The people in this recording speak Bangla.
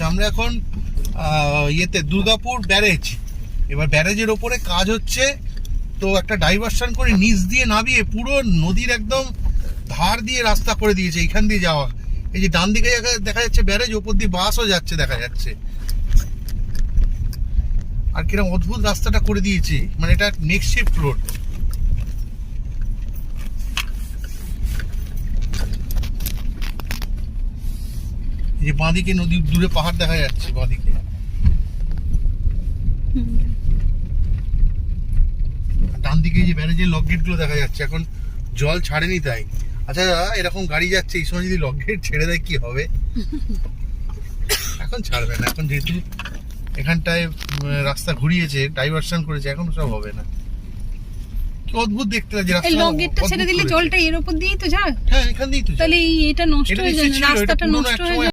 আচ্ছা, আমরা এখন ইয়েতে দুর্গাপুর ব্যারেজ, এবার ব্যারেজের ওপরে কাজ হচ্ছে, তো একটা ডাইভারশন করে নিচ দিয়ে নামিয়ে পুরো নদীর একদম ধার দিয়ে রাস্তা করে দিয়েছে এখান দিয়ে যাওয়া। এই যে ডান দিকে দেখা যাচ্ছে ব্যারেজ, ওপর দিয়ে বাসও যাচ্ছে দেখা যাচ্ছে। আর কিরকম অদ্ভুত রাস্তাটা করে দিয়েছে, মানে এটা নেক্সট শিফট রোড। এই যে বাঁদিকে নদী, দূরে পাহাড় দেখা যাচ্ছে বাঁদিকে। ডান দিকে যে ব্যারেজের লক গেট গুলো দেখা যাচ্ছে, এখন জল ছাড়েনি তাই। আচ্ছা, এরকম গাড়ি যাচ্ছে, এই সময় যদি লক গেট ছেড়ে দেয় কি হবে? এখন ছাড়বে না, এখন যেহেতু এখানটায় রাস্তা ঘুরিয়েছে, ডাইভারশন করেছে, এখন সব হবে না। কি অদ্ভুত দেখতে লাগছে রাস্তা। লক গেটটা ছেড়ে দিলে জলটা এর উপর দিয়েই তো যায়। হ্যাঁ, এখান দিয়েই তো যায়। তাহলে এটা নষ্ট হয়ে যায়, রাস্তাটা নষ্ট হয়ে যায়।